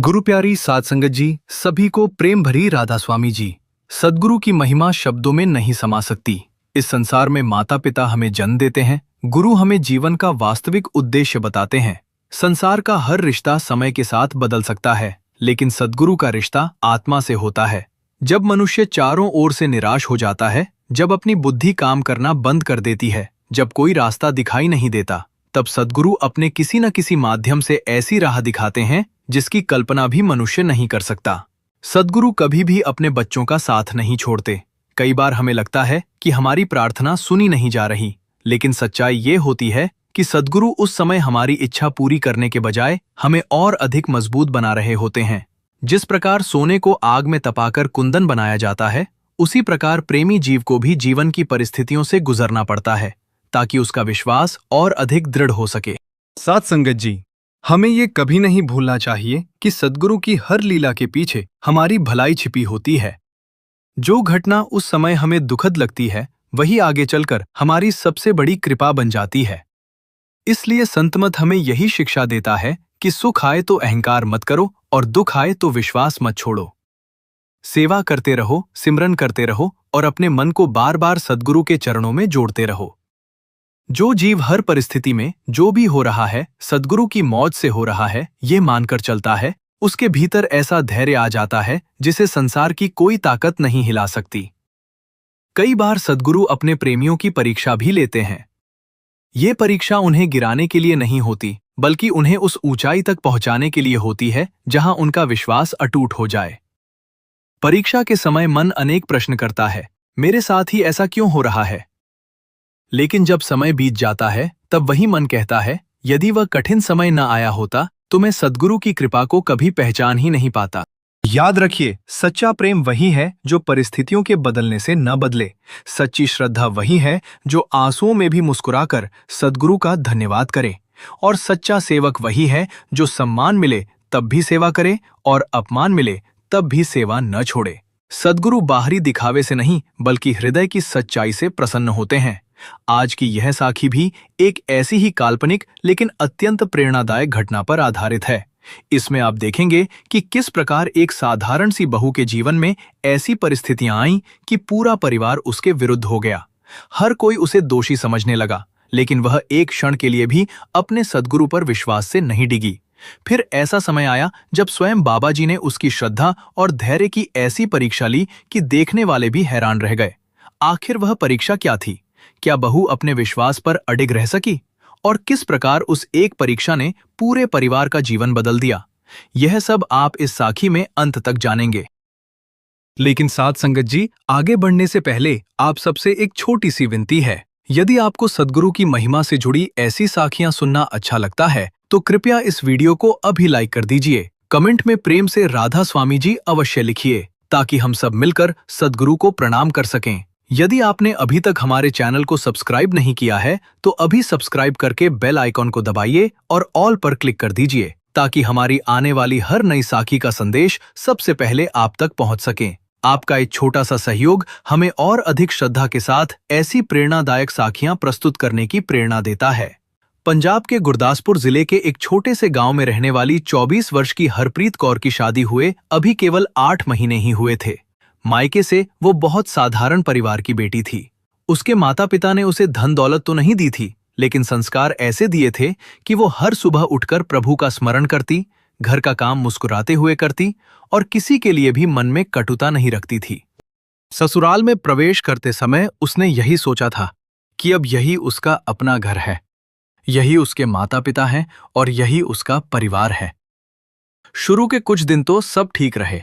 गुरु प्यारी साध संगत जी, सभी को प्रेम भरी राधा स्वामी जी। सद्गुरु की महिमा शब्दों में नहीं समा सकती। इस संसार में माता पिता हमें जन्म देते हैं, गुरु हमें जीवन का वास्तविक उद्देश्य बताते हैं। संसार का हर रिश्ता समय के साथ बदल सकता है, लेकिन सद्गुरु का रिश्ता आत्मा से होता है। जब मनुष्य चारों ओर से निराश हो जाता है, जब अपनी बुद्धि काम करना बंद कर देती है, जब कोई रास्ता दिखाई नहीं देता, तब सद्गुरु अपने किसी न किसी माध्यम से ऐसी राह दिखाते हैं जिसकी कल्पना भी मनुष्य नहीं कर सकता। सद्गुरु कभी भी अपने बच्चों का साथ नहीं छोड़ते। कई बार हमें लगता है कि हमारी प्रार्थना सुनी नहीं जा रही, लेकिन सच्चाई ये होती है कि सद्गुरु उस समय हमारी इच्छा पूरी करने के बजाय हमें और अधिक मजबूत बना रहे होते हैं। जिस प्रकार सोने को आग में तपाकर कुंदन बनाया जाता है, उसी प्रकार प्रेमी जीव को भी जीवन की परिस्थितियों से गुजरना पड़ता है, ताकि उसका विश्वास और अधिक दृढ़ हो सके। साध संगत जी, हमें ये कभी नहीं भूलना चाहिए कि सद्गुरु की हर लीला के पीछे हमारी भलाई छिपी होती है। जो घटना उस समय हमें दुखद लगती है, वही आगे चलकर हमारी सबसे बड़ी कृपा बन जाती है। इसलिए संतमत हमें यही शिक्षा देता है कि सुख आए तो अहंकार मत करो और दुख आए तो विश्वास मत छोड़ो। सेवा करते रहो, सिमरन करते रहो और अपने मन को बार बार सद्गुरु के चरणों में जोड़ते रहो। जो जीव हर परिस्थिति में जो भी हो रहा है सद्गुरु की मौज से हो रहा है, ये मानकर चलता है, उसके भीतर ऐसा धैर्य आ जाता है जिसे संसार की कोई ताकत नहीं हिला सकती। कई बार सद्गुरु अपने प्रेमियों की परीक्षा भी लेते हैं। ये परीक्षा उन्हें गिराने के लिए नहीं होती, बल्कि उन्हें उस ऊंचाई तक पहुंचाने के लिए होती है जहां उनका विश्वास अटूट हो जाए। परीक्षा के समय मन अनेक प्रश्न करता है, मेरे साथ ही ऐसा क्यों हो रहा है? लेकिन जब समय बीत जाता है, तब वही मन कहता है, यदि वह कठिन समय न आया होता तो मैं सद्गुरु की कृपा को कभी पहचान ही नहीं पाता। याद रखिए, सच्चा प्रेम वही है जो परिस्थितियों के बदलने से न बदले। सच्ची श्रद्धा वही है जो आंसुओं में भी मुस्कुराकर सद्गुरु का धन्यवाद करे। और सच्चा सेवक वही है जो सम्मान मिले तब भी सेवा करे और अपमान मिले तब भी सेवा न छोड़े। सद्गुरु बाहरी दिखावे से नहीं, बल्कि हृदय की सच्चाई से प्रसन्न होते हैं। आज की यह साखी भी एक ऐसी ही काल्पनिक लेकिन अत्यंत प्रेरणादायक घटना पर आधारित है। इसमें आप देखेंगे कि किस प्रकार एक साधारण सी बहू के जीवन में ऐसी परिस्थितियां आईं कि पूरा परिवार उसके विरुद्ध हो गया। हर कोई उसे दोषी समझने लगा, लेकिन वह एक क्षण के लिए भी अपने सद्गुरु पर विश्वास से नहीं डिगी। फिर ऐसा समय आया जब स्वयं बाबा जी ने उसकी श्रद्धा और धैर्य की ऐसी परीक्षा ली कि देखने वाले भी हैरान रह गए। आखिर वह परीक्षा क्या थी? क्या बहू अपने विश्वास पर अडिग रह सकी? और किस प्रकार उस एक परीक्षा ने पूरे परिवार का जीवन बदल दिया? यह सब आप इस साखी में अंत तक जानेंगे। लेकिन साध संगत जी, आगे बढ़ने से पहले आप सबसे एक छोटी सी विनती है। यदि आपको सद्गुरु की महिमा से जुड़ी ऐसी साखियां सुनना अच्छा लगता है, तो कृपया इस वीडियो को अभी लाइक कर दीजिए। कमेंट में प्रेम से राधा स्वामी जी अवश्य लिखिए, ताकि हम सब मिलकर सद्गुरु को प्रणाम कर सकें। यदि आपने अभी तक हमारे चैनल को सब्सक्राइब नहीं किया है, तो अभी सब्सक्राइब करके बेल आइकॉन को दबाइए और ऑल पर क्लिक कर दीजिए, ताकि हमारी आने वाली हर नई साखी का संदेश सबसे पहले आप तक पहुंच सके। आपका एक छोटा सा सहयोग हमें और अधिक श्रद्धा के साथ ऐसी प्रेरणादायक साखियां प्रस्तुत करने की प्रेरणा देता है। पंजाब के गुरदासपुर जिले के एक छोटे से गांव में रहने वाली 24 वर्ष की हरप्रीत कौर की शादी हुए अभी केवल 8 महीने ही हुए थे। मायके से वो बहुत साधारण परिवार की बेटी थी। उसके माता पिता ने उसे धन दौलत तो नहीं दी थी, लेकिन संस्कार ऐसे दिए थे कि वो हर सुबह उठकर प्रभु का स्मरण करती, घर का काम मुस्कुराते हुए करती और किसी के लिए भी मन में कटुता नहीं रखती थी। ससुराल में प्रवेश करते समय उसने यही सोचा था कि अब यही उसका अपना घर है, यही उसके माता पिता हैं और यही उसका परिवार है। शुरू के कुछ दिन तो सब ठीक रहे,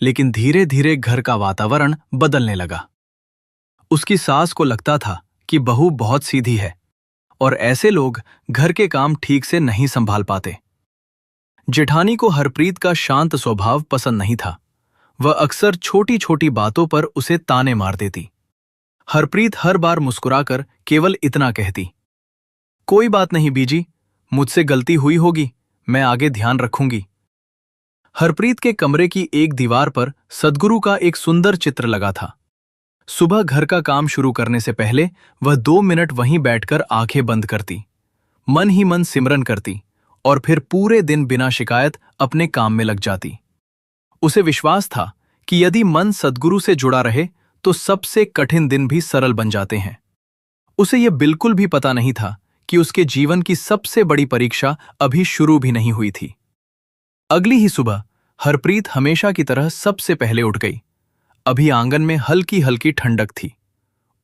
लेकिन धीरे धीरे घर का वातावरण बदलने लगा। उसकी सास को लगता था कि बहू बहुत सीधी है और ऐसे लोग घर के काम ठीक से नहीं संभाल पाते। जेठानी को हरप्रीत का शांत स्वभाव पसंद नहीं था। वह अक्सर छोटी छोटी बातों पर उसे ताने मार देती। हरप्रीत हर बार मुस्कुराकर केवल इतना कहती, कोई बात नहीं बीजी, मुझसे गलती हुई होगी, मैं आगे ध्यान रखूंगी। हरप्रीत के कमरे की एक दीवार पर सद्गुरु का एक सुंदर चित्र लगा था। सुबह घर का काम शुरू करने से पहले वह 2 मिनट वहीं बैठकर आंखें बंद करती, मन ही मन सिमरन करती और फिर पूरे दिन बिना शिकायत अपने काम में लग जाती। उसे विश्वास था कि यदि मन सद्गुरु से जुड़ा रहे तो सबसे कठिन दिन भी सरल बन जाते हैं। उसे यह बिल्कुल भी पता नहीं था कि उसके जीवन की सबसे बड़ी परीक्षा अभी शुरू भी नहीं हुई थी। अगली ही सुबह हरप्रीत हमेशा की तरह सबसे पहले उठ गई। अभी आंगन में हल्की हल्की ठंडक थी।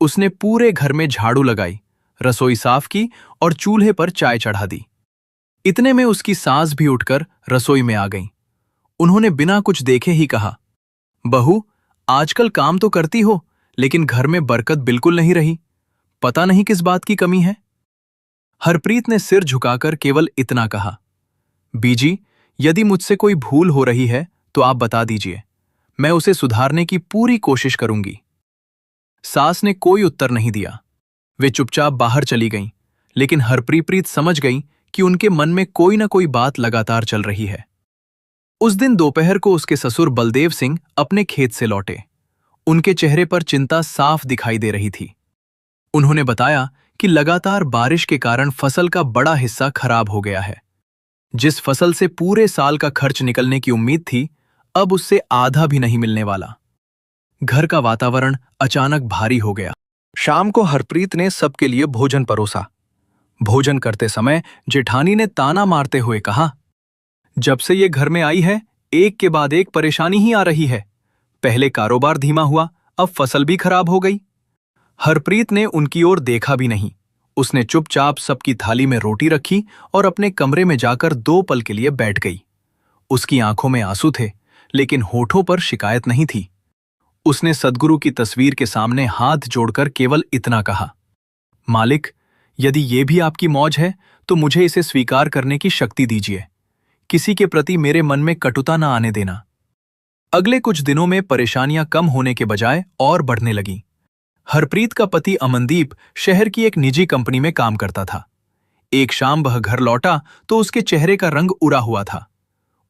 उसने पूरे घर में झाड़ू लगाई, रसोई साफ की और चूल्हे पर चाय चढ़ा दी। इतने में उसकी सास भी उठकर रसोई में आ गईं। उन्होंने बिना कुछ देखे ही कहा, बहू, आजकल काम तो करती हो, लेकिन घर में बरकत बिल्कुल नहीं रही। पता नहीं किस बात की कमी है। हरप्रीत ने सिर झुकाकर केवल इतना कहा, बीजी, यदि मुझसे कोई भूल हो रही है तो आप बता दीजिए, मैं उसे सुधारने की पूरी कोशिश करूंगी। सास ने कोई उत्तर नहीं दिया। वे चुपचाप बाहर चली गईं, लेकिन हरप्रीत समझ गई कि उनके मन में कोई ना कोई बात लगातार चल रही है। उस दिन दोपहर को उसके ससुर बलदेव सिंह अपने खेत से लौटे। उनके चेहरे पर चिंता साफ दिखाई दे रही थी। उन्होंने बताया कि लगातार बारिश के कारण फसल का बड़ा हिस्सा खराब हो गया है। जिस फसल से पूरे साल का खर्च निकलने की उम्मीद थी, अब उससे आधा भी नहीं मिलने वाला। घर का वातावरण अचानक भारी हो गया। शाम को हरप्रीत ने सबके लिए भोजन परोसा। भोजन करते समय जेठानी ने ताना मारते हुए कहा, जब से ये घर में आई है, एक के बाद एक परेशानी ही आ रही है। पहले कारोबार धीमा हुआ, अब फसल भी खराब हो गई। हरप्रीत ने उनकी ओर देखा भी नहीं। उसने चुपचाप सबकी थाली में रोटी रखी और अपने कमरे में जाकर 2 पल के लिए बैठ गई। उसकी आंखों में आंसू थे, लेकिन होठों पर शिकायत नहीं थी। उसने सद्गुरु की तस्वीर के सामने हाथ जोड़कर केवल इतना कहा, मालिक, यदि ये भी आपकी मौज है तो मुझे इसे स्वीकार करने की शक्ति दीजिए। किसी के प्रति मेरे मन में कटुता न आने देना। अगले कुछ दिनों में परेशानियां कम होने के बजाय और बढ़ने लगीं। हरप्रीत का पति अमनदीप शहर की एक निजी कंपनी में काम करता था। एक शाम वह घर लौटा तो उसके चेहरे का रंग उड़ा हुआ था।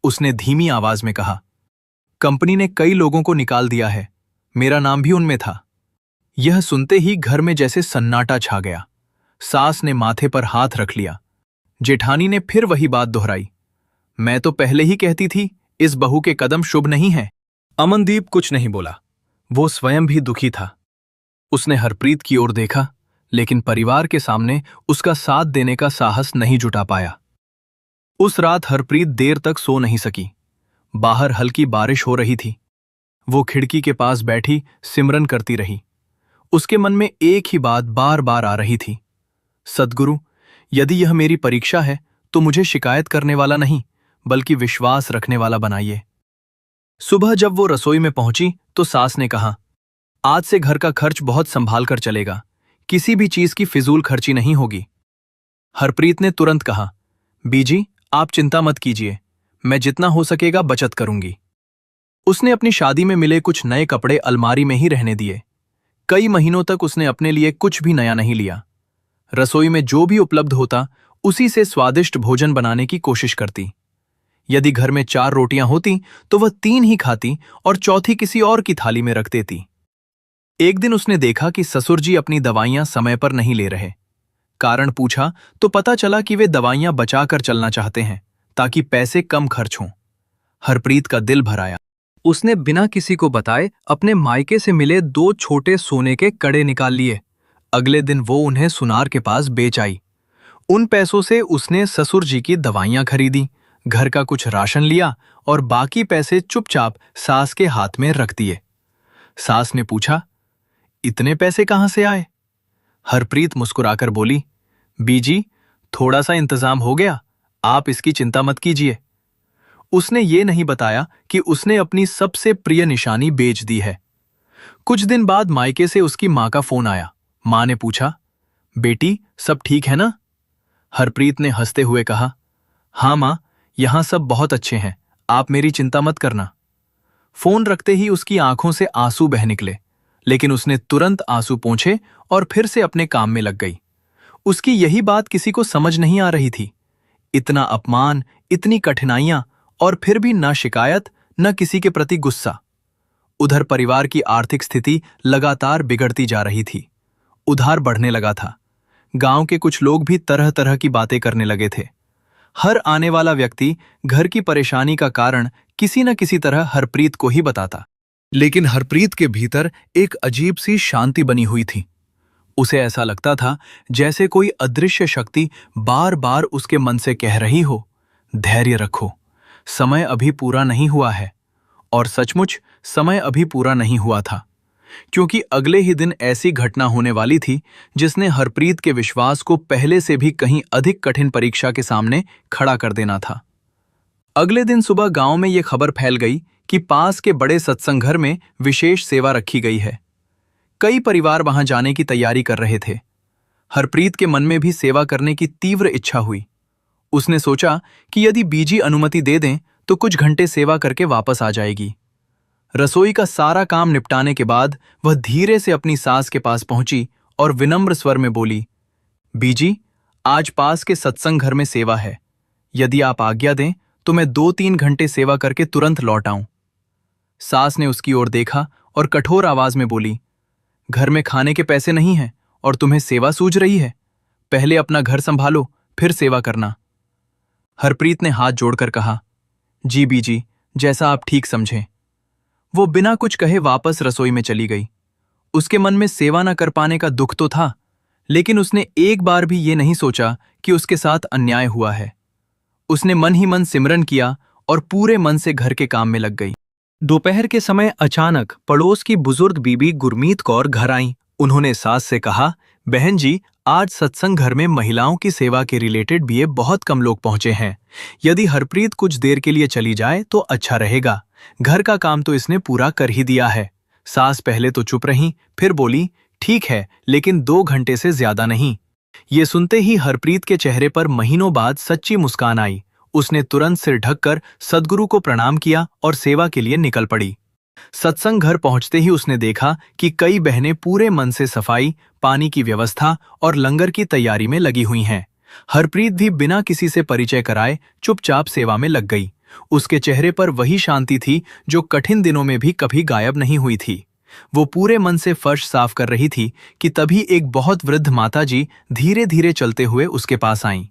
उसने धीमी आवाज में कहा, कंपनी ने कई लोगों को निकाल दिया है, मेरा नाम भी उनमें था। यह सुनते ही घर में जैसे सन्नाटा छा गया। सास ने माथे पर हाथ रख लिया। जेठानी ने फिर वही बात दोहराई, मैं तो पहले ही कहती थी, इस बहू के कदम शुभ नहीं हैं। अमनदीप कुछ नहीं बोला। वो स्वयं भी दुखी था। उसने हरप्रीत की ओर देखा, लेकिन परिवार के सामने उसका साथ देने का साहस नहीं जुटा पाया। उस रात हरप्रीत देर तक सो नहीं सकी। बाहर हल्की बारिश हो रही थी। वो खिड़की के पास बैठी सिमरन करती रही। उसके मन में एक ही बात बार बार आ रही थी, सद्गुरु, यदि यह मेरी परीक्षा है तो मुझे शिकायत करने वाला नहीं, बल्कि विश्वास रखने वाला बनाइए। सुबह जब वो रसोई में पहुंची तो सास ने कहा, आज से घर का खर्च बहुत संभाल कर चलेगा, किसी भी चीज की फिजूल खर्ची नहीं होगी। हरप्रीत ने तुरंत कहा, बीजी, आप चिंता मत कीजिए, मैं जितना हो सकेगा बचत करूंगी। उसने अपनी शादी में मिले कुछ नए कपड़े अलमारी में ही रहने दिए। कई महीनों तक उसने अपने लिए कुछ भी नया नहीं लिया। रसोई में जो भी उपलब्ध होता उसी से स्वादिष्ट भोजन बनाने की कोशिश करती। यदि घर में 4 रोटियां होती तो वह 3 ही खाती और चौथी किसी और की थाली में रख देती। एक दिन उसने देखा कि ससुर जी अपनी दवाइयां समय पर नहीं ले रहे। कारण पूछा तो पता चला कि वे दवाइयां बचाकर चलना चाहते हैं ताकि पैसे कम खर्च हों। हरप्रीत का दिल भर आया। उसने बिना किसी को बताए अपने मायके से मिले 2 छोटे सोने के कड़े निकाल लिए। अगले दिन वो उन्हें सुनार के पास बेच आई। उन पैसों से उसने ससुर जी की दवाइयां खरीदी, घर का कुछ राशन लिया और बाकी पैसे चुपचाप सास के हाथ में रख दिए। सास ने पूछा, इतने पैसे कहां से आए? हरप्रीत मुस्कुराकर बोली, बीजी, थोड़ा सा इंतजाम हो गया, आप इसकी चिंता मत कीजिए। उसने ये नहीं बताया कि उसने अपनी सबसे प्रिय निशानी बेच दी है। कुछ दिन बाद मायके से उसकी मां का फोन आया। मां ने पूछा, बेटी, सब ठीक है ना? हरप्रीत ने हंसते हुए कहा, हाँ मां, यहां सब बहुत अच्छे हैं, आप मेरी चिंता मत करना। फोन रखते ही उसकी आंखों से आंसू बह निकले, लेकिन उसने तुरंत आंसू पोंछे और फिर से अपने काम में लग गई। उसकी यही बात किसी को समझ नहीं आ रही थी। इतना अपमान, इतनी कठिनाइयां और फिर भी न शिकायत, न किसी के प्रति गुस्सा। उधर परिवार की आर्थिक स्थिति लगातार बिगड़ती जा रही थी। उधार बढ़ने लगा था। गांव के कुछ लोग भी तरह तरह की बातें करने लगे थे। हर आने वाला व्यक्ति घर की परेशानी का कारण किसी न किसी तरह हरप्रीत को ही बताता। लेकिन हरप्रीत के भीतर एक अजीब सी शांति बनी हुई थी। उसे ऐसा लगता था जैसे कोई अदृश्य शक्ति बार बार उसके मन से कह रही हो, धैर्य रखो, समय अभी पूरा नहीं हुआ है। और सचमुच समय अभी पूरा नहीं हुआ था, क्योंकि अगले ही दिन ऐसी घटना होने वाली थी जिसने हरप्रीत के विश्वास को पहले से भी कहीं अधिक कठिन परीक्षा के सामने खड़ा कर देना था। अगले दिन सुबह गांव में यह खबर फैल गई कि पास के बड़े सत्संग घर में विशेष सेवा रखी गई है। कई परिवार वहां जाने की तैयारी कर रहे थे। हरप्रीत के मन में भी सेवा करने की तीव्र इच्छा हुई। उसने सोचा कि यदि बीजी अनुमति दे दें तो कुछ घंटे सेवा करके वापस आ जाएगी। रसोई का सारा काम निपटाने के बाद वह धीरे से अपनी सास के पास पहुंची और विनम्र स्वर में बोली, बीजी, आज पास के सत्संग घर में सेवा है। यदि आप आज्ञा दें तो मैं 2-3 घंटे सेवा करके तुरंत लौट आऊं। सास ने उसकी ओर देखा और कठोर आवाज में बोली, घर में खाने के पैसे नहीं हैं और तुम्हें सेवा सूझ रही है। पहले अपना घर संभालो, फिर सेवा करना। हरप्रीत ने हाथ जोड़कर कहा, जी बीजी, जैसा आप ठीक समझें। वो बिना कुछ कहे वापस रसोई में चली गई। उसके मन में सेवा न कर पाने का दुख तो था, लेकिन उसने एक बार भी ये नहीं सोचा कि उसके साथ अन्याय हुआ है। उसने मन ही मन सिमरन किया और पूरे मन से घर के काम में लग गई। दोपहर के समय अचानक पड़ोस की बुजुर्ग बीबी गुरमीत कौर घर आईं। उन्होंने सास से कहा, बहन जी, आज सत्संग घर में महिलाओं की सेवा के रिलेटेड भी बहुत कम लोग पहुंचे हैं। यदि हरप्रीत कुछ देर के लिए चली जाए तो अच्छा रहेगा। घर का काम तो इसने पूरा कर ही दिया है। सास पहले तो चुप रही, फिर बोली, ठीक है, लेकिन 2 घंटे से ज्यादा नहीं। ये सुनते ही हरप्रीत के चेहरे पर महीनों बाद सच्ची मुस्कान आई। उसने तुरंत सिर ढककर सद्गुरु को प्रणाम किया और सेवा के लिए निकल पड़ी। सत्संग घर पहुंचते ही उसने देखा कि कई बहनें पूरे मन से सफाई, पानी की व्यवस्था और लंगर की तैयारी में लगी हुई हैं। हरप्रीत भी बिना किसी से परिचय कराए चुपचाप सेवा में लग गई। उसके चेहरे पर वही शांति थी जो कठिन दिनों में भी कभी गायब नहीं हुई थी। वो पूरे मन से फर्श साफ कर रही थी कि तभी एक बहुत वृद्ध माताजी धीरे धीरे चलते हुए उसके पास आईं।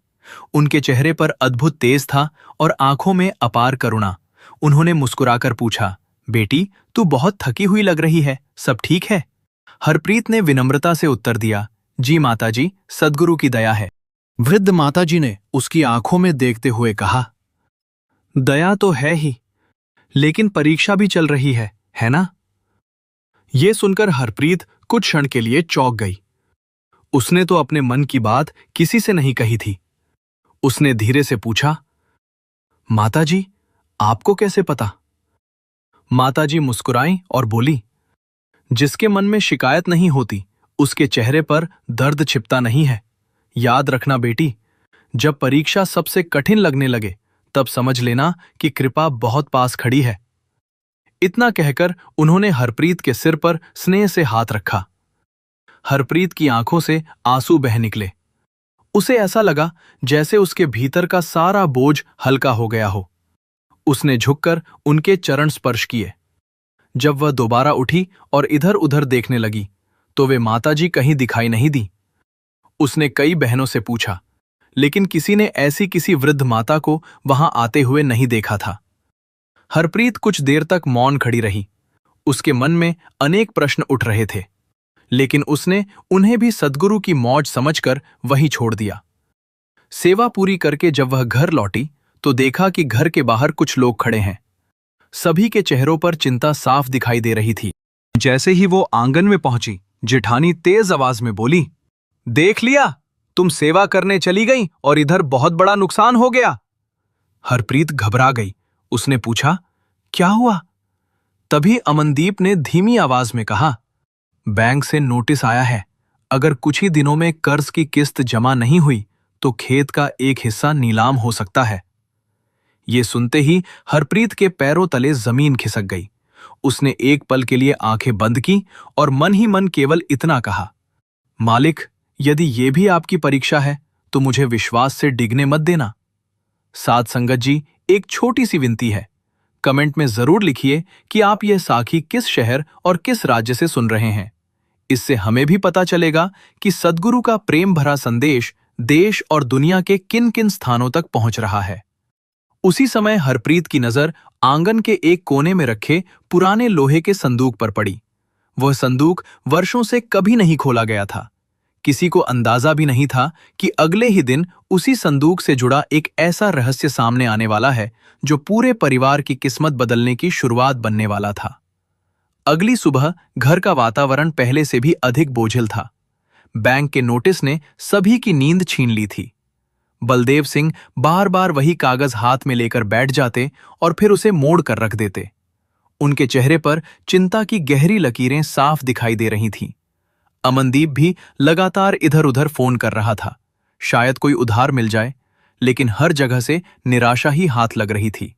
उनके चेहरे पर अद्भुत तेज था और आंखों में अपार करुणा। उन्होंने मुस्कुराकर पूछा, बेटी, तू बहुत थकी हुई लग रही है, सब ठीक है? हरप्रीत ने विनम्रता से उत्तर दिया, जी माताजी, सद्गुरु की दया है। वृद्ध माताजी ने उसकी आंखों में देखते हुए कहा, दया तो है ही, लेकिन परीक्षा भी चल रही है ना? ये सुनकर हरप्रीत कुछ क्षण के लिए चौंक गई। उसने तो अपने मन की बात किसी से नहीं कही थी। उसने धीरे से पूछा, माताजी, आपको कैसे पता? माताजी मुस्कुराईं और बोली, जिसके मन में शिकायत नहीं होती उसके चेहरे पर दर्द छिपता नहीं है। याद रखना बेटी, जब परीक्षा सबसे कठिन लगने लगे तब समझ लेना कि कृपा बहुत पास खड़ी है। इतना कहकर उन्होंने हरप्रीत के सिर पर स्नेह से हाथ रखा। हरप्रीत की आंखों से आंसू बह निकले। उसे ऐसा लगा जैसे उसके भीतर का सारा बोझ हल्का हो गया हो। उसने झुककर उनके चरण स्पर्श किए। जब वह दोबारा उठी और इधर उधर देखने लगी तो वे माताजी कहीं दिखाई नहीं दी। उसने कई बहनों से पूछा, लेकिन किसी ने ऐसी किसी वृद्ध माता को वहां आते हुए नहीं देखा था। हरप्रीत कुछ देर तक मौन खड़ी रही। उसके मन में अनेक प्रश्न उठ रहे थे, लेकिन उसने उन्हें भी सद्गुरु की मौज समझकर वहीं छोड़ दिया। सेवा पूरी करके जब वह घर लौटी तो देखा कि घर के बाहर कुछ लोग खड़े हैं। सभी के चेहरों पर चिंता साफ दिखाई दे रही थी। जैसे ही वो आंगन में पहुंची, जेठानी तेज आवाज में बोली, देख लिया, तुम सेवा करने चली गई और इधर बहुत बड़ा नुकसान हो गया। हरप्रीत घबरा गई। उसने पूछा, क्या हुआ? तभी अमनदीप ने धीमी आवाज में कहा, बैंक से नोटिस आया है, अगर कुछ ही दिनों में कर्ज की किस्त जमा नहीं हुई तो खेत का एक हिस्सा नीलाम हो सकता है। ये सुनते ही हरप्रीत के पैरों तले जमीन खिसक गई। उसने एक पल के लिए आंखें बंद की और मन ही मन केवल इतना कहा, मालिक, यदि ये भी आपकी परीक्षा है तो मुझे विश्वास से डिगने मत देना। साध संगत जी, एक छोटी सी विनती है, कमेंट में जरूर लिखिए कि आप यह साखी किस शहर और किस राज्य से सुन रहे हैं। इससे हमें भी पता चलेगा कि सद्गुरु का प्रेम भरा संदेश देश और दुनिया के किन किन स्थानों तक पहुंच रहा है। उसी समय हरप्रीत की नजर आंगन के एक कोने में रखे पुराने लोहे के संदूक पर पड़ी। वह संदूक वर्षों से कभी नहीं खोला गया था। किसी को अंदाजा भी नहीं था कि अगले ही दिन उसी संदूक से जुड़ा एक ऐसा रहस्य सामने आने वाला है जो पूरे परिवार की किस्मत बदलने की शुरुआत बनने वाला था। अगली सुबह घर का वातावरण पहले से भी अधिक बोझिल था। बैंक के नोटिस ने सभी की नींद छीन ली थी। बलदेव सिंह बार बार वही कागज हाथ में लेकर बैठ जाते और फिर उसे मोड़ कर रख देते। उनके चेहरे पर चिंता की गहरी लकीरें साफ दिखाई दे रही थीं। अमनदीप भी लगातार इधर उधर फोन कर रहा था, शायद कोई उधार मिल जाए, लेकिन हर जगह से निराशा ही हाथ लग रही थी।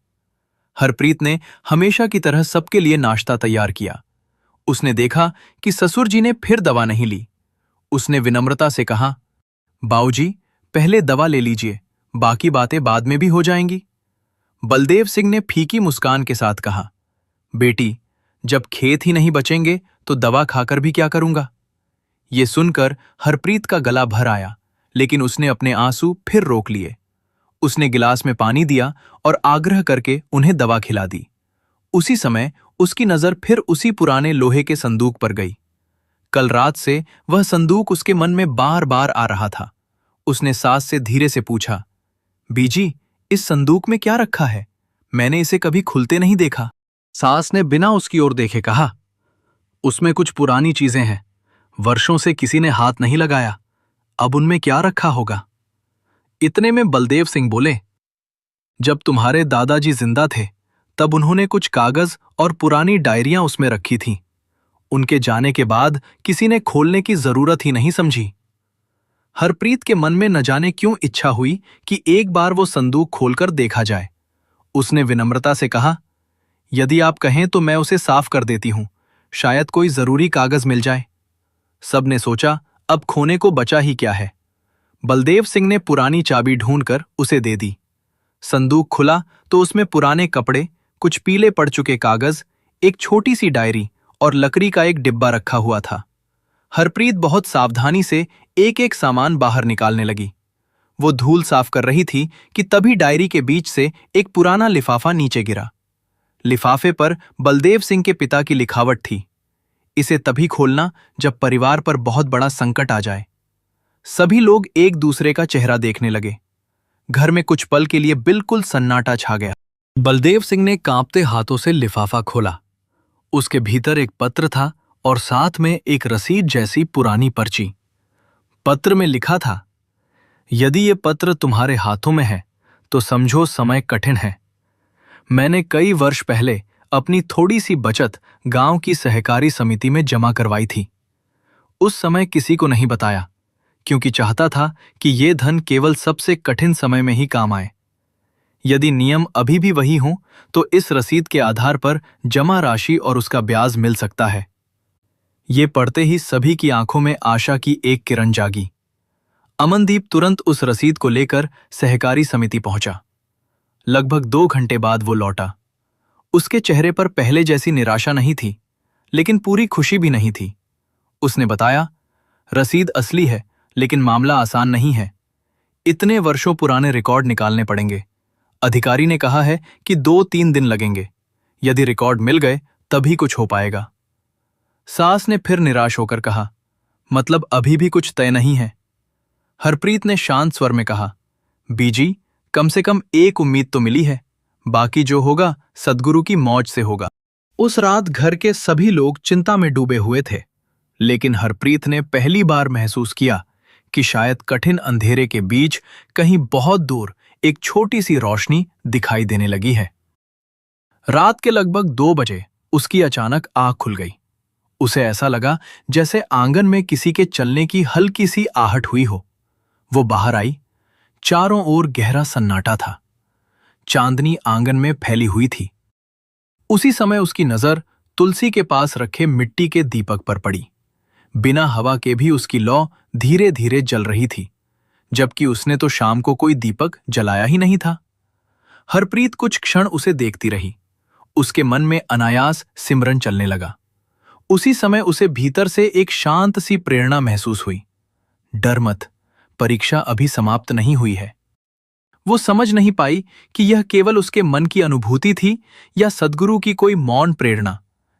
हरप्रीत ने हमेशा की तरह सबके लिए नाश्ता तैयार किया। उसने देखा कि ससुर जी ने फिर दवा नहीं ली। उसने विनम्रता से कहा, बाऊजी, पहले दवा ले लीजिए, बाकी बातें बाद में भी हो जाएंगी। बलदेव सिंह ने फीकी मुस्कान के साथ कहा, बेटी, जब खेत ही नहीं बचेंगे तो दवा खाकर भी क्या करूंगा। ये सुनकर हरप्रीत का गला भर आया, लेकिन उसने अपने आंसू फिर रोक लिए। उसने गिलास में पानी दिया और आग्रह करके उन्हें दवा खिला दी। उसी समय उसकी नजर फिर उसी पुराने लोहे के संदूक पर गई। कल रात से वह संदूक उसके मन में बार बार आ रहा था। उसने सास से धीरे से पूछा, बीजी, इस संदूक में क्या रखा है? मैंने इसे कभी खुलते नहीं देखा। सास ने बिना उसकी ओर देखे कहा, उसमें कुछ पुरानी चीजें हैं, वर्षों से किसी ने हाथ नहीं लगाया, अब उनमें क्या रखा होगा। इतने में बलदेव सिंह बोले, जब तुम्हारे दादाजी जिंदा थे तब उन्होंने कुछ कागज और पुरानी डायरियां उसमें रखी थीं। उनके जाने के बाद किसी ने खोलने की जरूरत ही नहीं समझी। हरप्रीत के मन में न जाने क्यों इच्छा हुई कि एक बार वो संदूक खोलकर देखा जाए। उसने विनम्रता से कहा, यदि आप कहें तो मैं उसे साफ कर देती हूं, शायद कोई जरूरी कागज मिल जाए। सबने सोचा, अब खोने को बचा ही क्या है। बलदेव सिंह ने पुरानी चाबी ढूंढकर उसे दे दी। संदूक खुला तो उसमें पुराने कपड़े, कुछ पीले पड़ चुके कागज, एक छोटी सी डायरी और लकड़ी का एक डिब्बा रखा हुआ था। हरप्रीत बहुत सावधानी से एक एक सामान बाहर निकालने लगी। वो धूल साफ कर रही थी कि तभी डायरी के बीच से एक पुराना लिफाफा नीचे गिरा। लिफाफे पर बलदेव सिंह के पिता की लिखावट थी, इसे तभी खोलना जब परिवार पर बहुत बड़ा संकट आ जाए। सभी लोग एक दूसरे का चेहरा देखने लगे। घर में कुछ पल के लिए बिल्कुल सन्नाटा छा गया। बलदेव सिंह ने कांपते हाथों से लिफाफा खोला। उसके भीतर एक पत्र था और साथ में एक रसीद जैसी पुरानी पर्ची। पत्र में लिखा था, यदि ये पत्र तुम्हारे हाथों में है तो समझो समय कठिन है। मैंने कई वर्ष पहले अपनी थोड़ी सी बचत गांव की सहकारी समिति में जमा करवाई थी। उस समय किसी को नहीं बताया, क्योंकि चाहता था कि ये धन केवल सबसे कठिन समय में ही काम आए। यदि नियम अभी भी वही हों तो इस रसीद के आधार पर जमा राशि और उसका ब्याज मिल सकता है। ये पढ़ते ही सभी की आंखों में आशा की एक किरण जागी। अमनदीप तुरंत उस रसीद को लेकर सहकारी समिति पहुंचा। लगभग 2 घंटे बाद वो लौटा। उसके चेहरे पर पहले जैसी निराशा नहीं थी, लेकिन पूरी खुशी भी नहीं थी। उसने बताया, रसीद असली है, लेकिन मामला आसान नहीं है। इतने वर्षों पुराने रिकॉर्ड निकालने पड़ेंगे। अधिकारी ने कहा है कि 2-3 दिन लगेंगे। यदि रिकॉर्ड मिल गए तभी कुछ हो पाएगा। सास ने फिर निराश होकर कहा, मतलब अभी भी कुछ तय नहीं है। हरप्रीत ने शांत स्वर में कहा, बीजी, कम से कम एक उम्मीद तो मिली है, बाकी जो होगा सद्गुरु की मौज से होगा। उस रात घर के सभी लोग चिंता में डूबे हुए थे, लेकिन हरप्रीत ने पहली बार महसूस किया कि शायद कठिन अंधेरे के बीच कहीं बहुत दूर एक छोटी सी रोशनी दिखाई देने लगी है। रात के लगभग 2 बजे उसकी अचानक आंख खुल गई। उसे ऐसा लगा जैसे आंगन में किसी के चलने की हल्की सी आहट हुई हो। वो बाहर आई। चारों ओर गहरा सन्नाटा था। चांदनी आंगन में फैली हुई थी। उसी समय उसकी नजर तुलसी के पास रखे मिट्टी के दीपक पर पड़ी। बिना हवा के भी उसकी लौ धीरे धीरे जल रही थी, जबकि उसने तो शाम को कोई दीपक जलाया ही नहीं था। हरप्रीत कुछ क्षण उसे देखती रही। उसके मन में अनायास सिमरन चलने लगा। उसी समय उसे भीतर से एक शांत सी प्रेरणा महसूस हुई। डर मत, परीक्षा अभी समाप्त नहीं हुई है। वो समझ नहीं पाई कि यह केवल उसके मन की अनुभूति थी या सद्गुरु की कोई मौन प्रेरणा,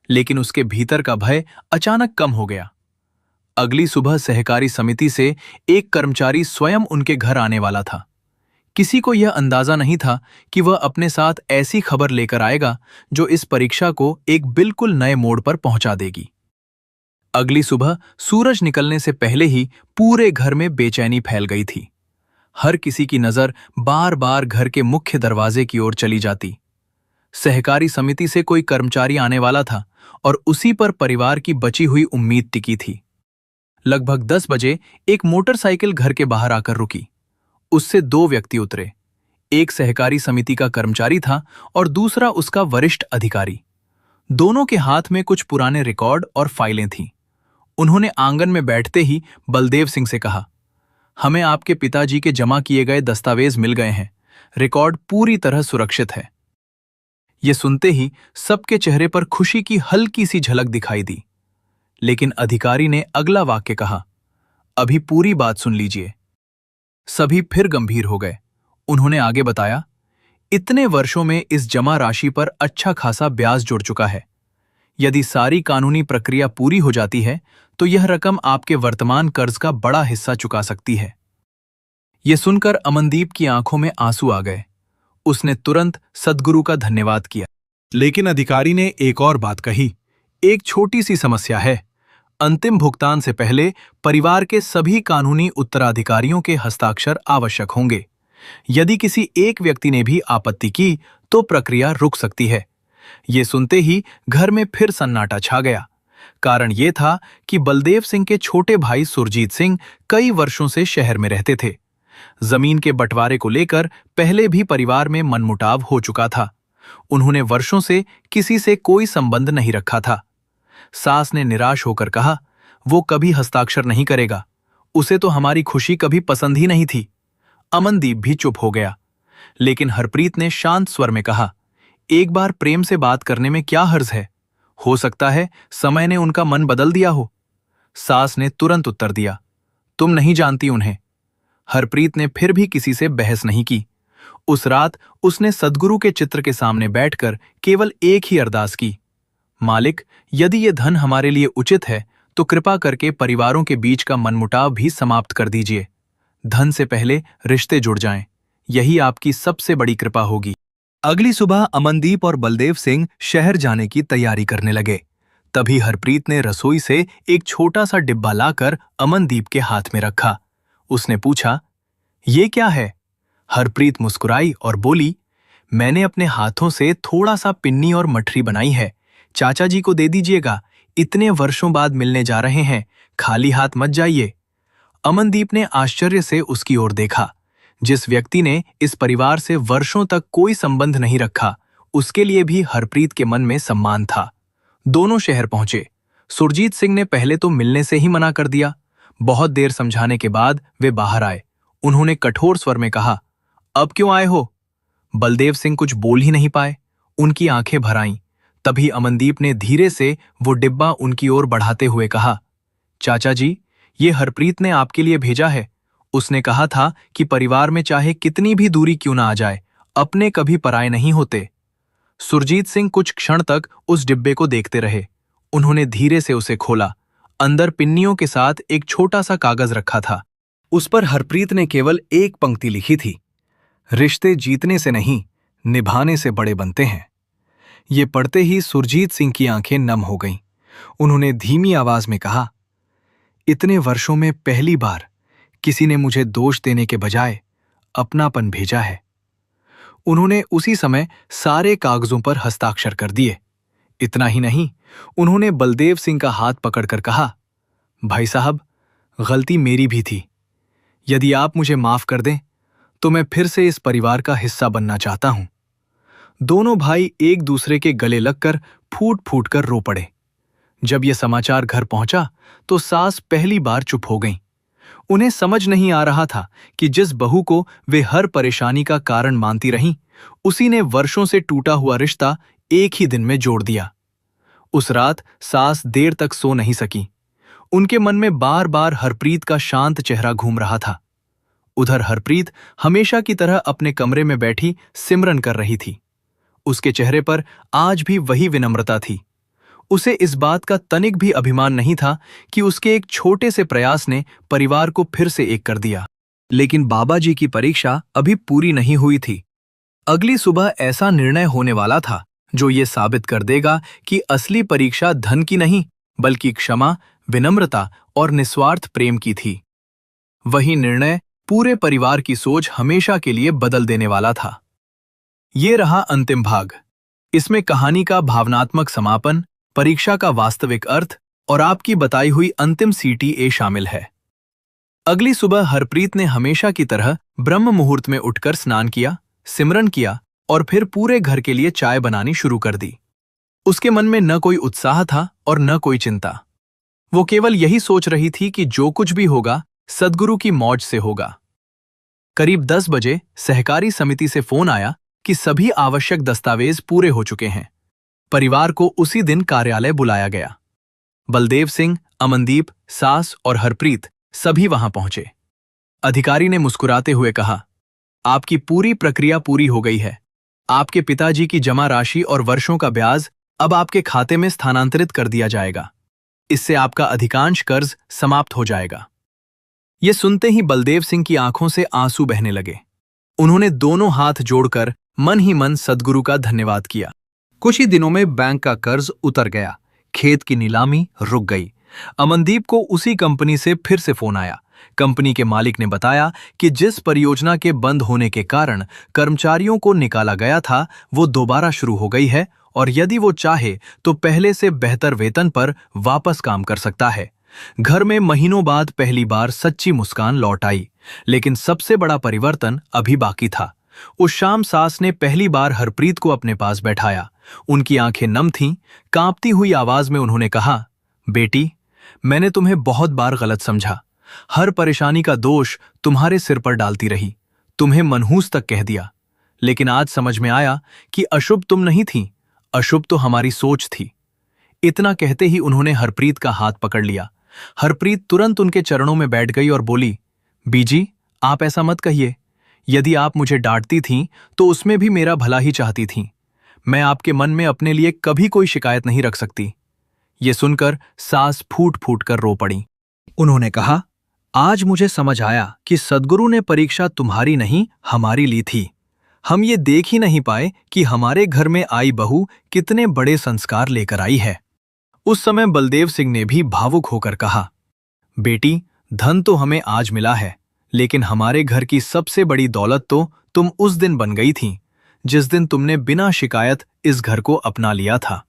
लेकिन उसके भीतर का भय अचानक कम हो गया। अगली सुबह सहकारी समिति से एक कर्मचारी स्वयं उनके घर आने वाला था। किसी को यह अंदाजा नहीं था कि वह अपने साथ ऐसी खबर लेकर आएगा जो इस परीक्षा को एक बिल्कुल नए मोड़ पर पहुंचा देगी। अगली सुबह सूरज निकलने से पहले ही पूरे घर में बेचैनी फैल गई थी। हर किसी की नजर बार बार घर के मुख्य दरवाजे की ओर चली जाती। सहकारी समिति से कोई कर्मचारी आने वाला था और उसी पर परिवार की बची हुई उम्मीद टिकी थी। लगभग 10 बजे एक मोटरसाइकिल घर के बाहर आकर रुकी। उससे 2 व्यक्ति उतरे। एक सहकारी समिति का कर्मचारी था और दूसरा उसका वरिष्ठ अधिकारी। दोनों के हाथ में कुछ पुराने रिकॉर्ड और फाइलें थीं। उन्होंने आंगन में बैठते ही बलदेव सिंह से कहा, हमें आपके पिताजी के जमा किए गए दस्तावेज मिल गए हैं। रिकॉर्ड पूरी तरह सुरक्षित है। ये सुनते ही सबके चेहरे पर खुशी की हल्की सी झलक दिखाई दी। लेकिन अधिकारी ने अगला वाक्य कहा, अभी पूरी बात सुन लीजिए। सभी फिर गंभीर हो गए। उन्होंने आगे बताया, इतने वर्षों में इस जमा राशि पर अच्छा खासा ब्याज जुड़ चुका है। यदि सारी कानूनी प्रक्रिया पूरी हो जाती है तो यह रकम आपके वर्तमान कर्ज का बड़ा हिस्सा चुका सकती है। यह सुनकर अमनदीप की आंखों में आंसू आ गए। उसने तुरंत सद्गुरु का धन्यवाद किया। लेकिन अधिकारी ने एक और बात कही, एक छोटी सी समस्या है। अंतिम भुगतान से पहले परिवार के सभी कानूनी उत्तराधिकारियों के हस्ताक्षर आवश्यक होंगे। यदि किसी एक व्यक्ति ने भी आपत्ति की तो प्रक्रिया रुक सकती है। ये सुनते ही घर में फिर सन्नाटा छा गया। कारण ये था कि बलदेव सिंह के छोटे भाई सुरजीत सिंह कई वर्षों से शहर में रहते थे। जमीन के बंटवारे को लेकर पहले भी परिवार में मनमुटाव हो चुका था। उन्होंने वर्षों से किसी से कोई संबंध नहीं रखा था। सास ने निराश होकर कहा, वो कभी हस्ताक्षर नहीं करेगा। उसे तो हमारी खुशी कभी पसंद ही नहीं थी। अमनदीप भी चुप हो गया। लेकिन हरप्रीत ने शांत स्वर में कहा, एक बार प्रेम से बात करने में क्या हर्ज है? हो सकता है समय ने उनका मन बदल दिया हो। सास ने तुरंत उत्तर दिया, तुम नहीं जानती उन्हें। हरप्रीत ने फिर भी किसी से बहस नहीं की। उस रात उसने सद्गुरु के चित्र के सामने बैठकर केवल एक ही अरदास की, मालिक, यदि ये धन हमारे लिए उचित है तो कृपा करके परिवारों के बीच का मनमुटाव भी समाप्त कर दीजिए। धन से पहले रिश्ते जुड़ जाएं। यही आपकी सबसे बड़ी कृपा होगी। अगली सुबह अमनदीप और बलदेव सिंह शहर जाने की तैयारी करने लगे। तभी हरप्रीत ने रसोई से एक छोटा सा डिब्बा लाकर अमनदीप के हाथ में रखा। उसने पूछा, ये क्या है? हरप्रीत मुस्कुराई और बोली, मैंने अपने हाथों से थोड़ा सा पिन्नी और मठरी बनाई है। चाचा जी को दे दीजिएगा। इतने वर्षों बाद मिलने जा रहे हैं, खाली हाथ मत जाइए। अमनदीप ने आश्चर्य से उसकी ओर देखा। जिस व्यक्ति ने इस परिवार से वर्षों तक कोई संबंध नहीं रखा, उसके लिए भी हरप्रीत के मन में सम्मान था। दोनों शहर पहुंचे। सुरजीत सिंह ने पहले तो मिलने से ही मना कर दिया। बहुत देर समझाने के बाद वे बाहर आए। उन्होंने कठोर स्वर में कहा, अब क्यों आए हो? बलदेव सिंह कुछ बोल ही नहीं पाए। उनकी आंखें भर आईं। तभी अमनदीप ने धीरे से वो डिब्बा उनकी ओर बढ़ाते हुए कहा, चाचा जी, ये हरप्रीत ने आपके लिए भेजा है। उसने कहा था कि परिवार में चाहे कितनी भी दूरी क्यों ना आ जाए, अपने कभी पराये नहीं होते। सुरजीत सिंह कुछ क्षण तक उस डिब्बे को देखते रहे। उन्होंने धीरे से उसे खोला। अंदर पिन्नियों के साथ एक छोटा सा कागज रखा था। उस पर हरप्रीत ने केवल एक पंक्ति लिखी थी, रिश्ते जीतने से नहीं, निभाने से बड़े बनते हैं। ये पढ़ते ही सुरजीत सिंह की आंखें नम हो गईं। उन्होंने धीमी आवाज में कहा, इतने वर्षों में पहली बार किसी ने मुझे दोष देने के बजाय अपनापन भेजा है। उन्होंने उसी समय सारे कागजों पर हस्ताक्षर कर दिए। इतना ही नहीं, उन्होंने बलदेव सिंह का हाथ पकड़कर कहा, भाई साहब, गलती मेरी भी थी। यदि आप मुझे माफ कर दें तो मैं फिर से इस परिवार का हिस्सा बनना चाहता हूं। दोनों भाई एक दूसरे के गले लगकर फूट फूट कर रो पड़े। जब यह समाचार घर पहुंचा तो सास पहली बार चुप हो गईं। उन्हें समझ नहीं आ रहा था कि जिस बहू को वे हर परेशानी का कारण मानती रहीं, उसी ने वर्षों से टूटा हुआ रिश्ता एक ही दिन में जोड़ दिया। उस रात सास देर तक सो नहीं सकी। उनके मन में बार बार हरप्रीत का शांत चेहरा घूम रहा था। उधर हरप्रीत हमेशा की तरह अपने कमरे में बैठी सिमरन कर रही थी। उसके चेहरे पर आज भी वही विनम्रता थी। उसे इस बात का तनिक भी अभिमान नहीं था कि उसके एक छोटे से प्रयास ने परिवार को फिर से एक कर दिया। लेकिन बाबा जी की परीक्षा अभी पूरी नहीं हुई थी। अगली सुबह ऐसा निर्णय होने वाला था जो ये साबित कर देगा कि असली परीक्षा धन की नहीं, बल्कि क्षमा, विनम्रता और निस्वार्थ प्रेम की थी। वही निर्णय पूरे परिवार की सोच हमेशा के लिए बदल देने वाला था। ये रहा अंतिम भाग। इसमें कहानी का भावनात्मक समापन, परीक्षा का वास्तविक अर्थ और आपकी बताई हुई अंतिम CTA शामिल है। अगली सुबह हरप्रीत ने हमेशा की तरह ब्रह्म मुहूर्त में उठकर स्नान किया, सिमरन किया और फिर पूरे घर के लिए चाय बनानी शुरू कर दी। उसके मन में न कोई उत्साह था और न कोई चिंता। वो केवल यही सोच रही थी कि जो कुछ भी होगा सद्गुरु की मौज से होगा। करीब 10 बजे सहकारी समिति से फोन आया कि सभी आवश्यक दस्तावेज पूरे हो चुके हैं। परिवार को उसी दिन कार्यालय बुलाया गया। बलदेव सिंह, अमनदीप, सास और हरप्रीत सभी वहां पहुंचे। अधिकारी ने मुस्कुराते हुए कहा, आपकी पूरी प्रक्रिया पूरी हो गई है। आपके पिताजी की जमा राशि और वर्षों का ब्याज अब आपके खाते में स्थानांतरित कर दिया जाएगा। इससे आपका अधिकांश कर्ज समाप्त हो जाएगा। ये सुनते ही बलदेव सिंह की आंखों से आंसू बहने लगे। उन्होंने दोनों हाथ जोड़कर मन ही मन सद्गुरु का धन्यवाद किया। कुछ ही दिनों में बैंक का कर्ज उतर गया, खेत की नीलामी रुक गई। अमनदीप को उसी कंपनी से फिर से फोन आया। कंपनी के मालिक ने बताया कि जिस परियोजना के बंद होने के कारण कर्मचारियों को निकाला गया था, वो दोबारा शुरू हो गई है और यदि वो चाहे तो पहले से बेहतर वेतन पर वापस काम कर सकता है। घर में महीनों बाद पहली बार सच्ची मुस्कान लौट आई, लेकिन सबसे बड़ा परिवर्तन अभी बाकी था। उस शाम सास ने पहली बार हरप्रीत को अपने पास बैठाया। उनकी आंखें नम थीं। कांपती हुई आवाज में उन्होंने कहा, बेटी, मैंने तुम्हें बहुत बार गलत समझा। हर परेशानी का दोष तुम्हारे सिर पर डालती रही, तुम्हें मनहूस तक कह दिया। लेकिन आज समझ में आया कि अशुभ तुम नहीं थी, अशुभ तो हमारी सोच थी। इतना कहते ही उन्होंने हरप्रीत का हाथ पकड़ लिया। हरप्रीत तुरंत उनके चरणों में बैठ गई और बोली, बीजी, आप ऐसा मत कहिए। यदि आप मुझे डांटती थीं तो उसमें भी मेरा भला ही चाहती थीं। मैं आपके मन में अपने लिए कभी कोई शिकायत नहीं रख सकती। ये सुनकर सास फूट फूट कर रो पड़ी। उन्होंने कहा, आज मुझे समझ आया कि सद्गुरु ने परीक्षा तुम्हारी नहीं हमारी ली थी। हम ये देख ही नहीं पाए कि हमारे घर में आई बहू कितने बड़े संस्कार लेकर आई है। उस समय बलदेव सिंह ने भी भावुक होकर कहा, बेटी, धन तो हमें आज मिला है, लेकिन हमारे घर की सबसे बड़ी दौलत तो तुम उस दिन बन गई थी जिस दिन तुमने बिना शिकायत इस घर को अपना लिया था।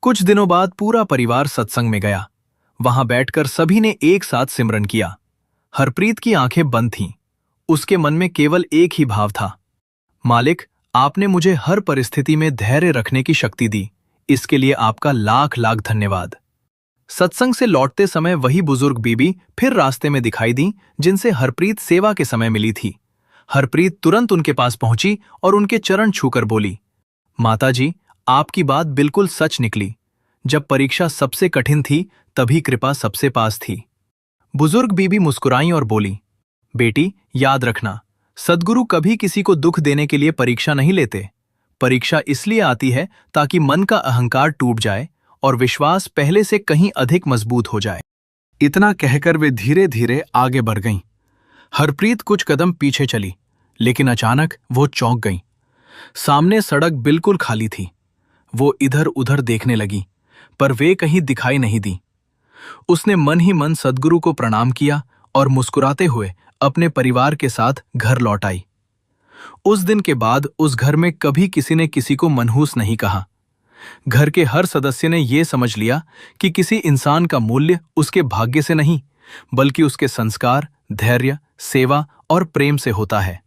कुछ दिनों बाद पूरा परिवार सत्संग में गया। वहां बैठकर सभी ने एक साथ सिमरन किया। हरप्रीत की आंखें बंद थीं। उसके मन में केवल एक ही भाव था, मालिक, आपने मुझे हर परिस्थिति में धैर्य रखने की शक्ति दी। इसके लिए आपका लाख लाख धन्यवाद। सत्संग से लौटते समय वही बुजुर्ग बीबी फिर रास्ते में दिखाई दी जिनसे हरप्रीत सेवा के समय मिली थी। हरप्रीत तुरंत उनके पास पहुंची और उनके चरण छूकर बोली, माताजी, आपकी बात बिल्कुल सच निकली। जब परीक्षा सबसे कठिन थी तभी कृपा सबसे पास थी। बुजुर्ग बीबी मुस्कुराई और बोली, बेटी, याद रखना, सद्गुरु कभी किसी को दुख देने के लिए परीक्षा नहीं लेते। परीक्षा इसलिए आती है ताकि मन का अहंकार टूट जाए और विश्वास पहले से कहीं अधिक मजबूत हो जाए। इतना कहकर वे धीरे धीरे आगे बढ़ गईं। हरप्रीत कुछ कदम पीछे चली, लेकिन अचानक वो चौंक गईं। सामने सड़क बिल्कुल खाली थी। वो इधर उधर देखने लगी, पर वे कहीं दिखाई नहीं दी। उसने मन ही मन सद्गुरु को प्रणाम किया और मुस्कुराते हुए अपने परिवार के साथ घर लौट आई। उस दिन के बाद उस घर में कभी किसी ने किसी को मनहूस नहीं कहा। घर के हर सदस्य ने यह समझ लिया कि किसी इंसान का मूल्य उसके भाग्य से नहीं, बल्कि उसके संस्कार, धैर्य, सेवा और प्रेम से होता है।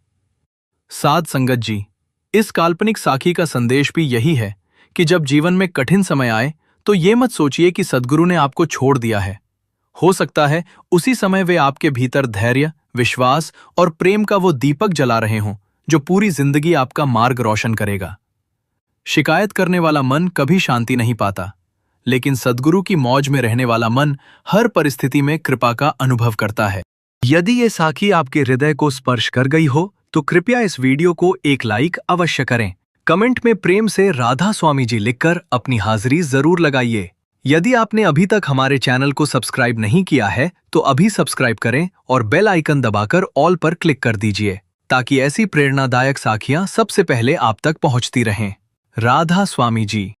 साध संगत जी, इस काल्पनिक साखी का संदेश भी यही है कि जब जीवन में कठिन समय आए तो ये मत सोचिए कि सद्गुरु ने आपको छोड़ दिया है। हो सकता है उसी समय वे आपके भीतर धैर्य, विश्वास और प्रेम का वो दीपक जला रहे हों जो पूरी जिंदगी आपका मार्ग रोशन करेगा। शिकायत करने वाला मन कभी शांति नहीं पाता, लेकिन सद्गुरु की मौज में रहने वाला मन हर परिस्थिति में कृपा का अनुभव करता है। यदि ये साखी आपके हृदय को स्पर्श कर गई हो तो कृपया इस वीडियो को एक लाइक अवश्य करें। कमेंट में प्रेम से राधा स्वामी जी लिखकर अपनी हाजिरी जरूर लगाइए। यदि आपने अभी तक हमारे चैनल को सब्सक्राइब नहीं किया है तो अभी सब्सक्राइब करें और बेल आइकन दबाकर ऑल पर क्लिक कर दीजिए ताकि ऐसी प्रेरणादायक साखियां सबसे पहले आप तक पहुंचती रहें। राधा स्वामी जी।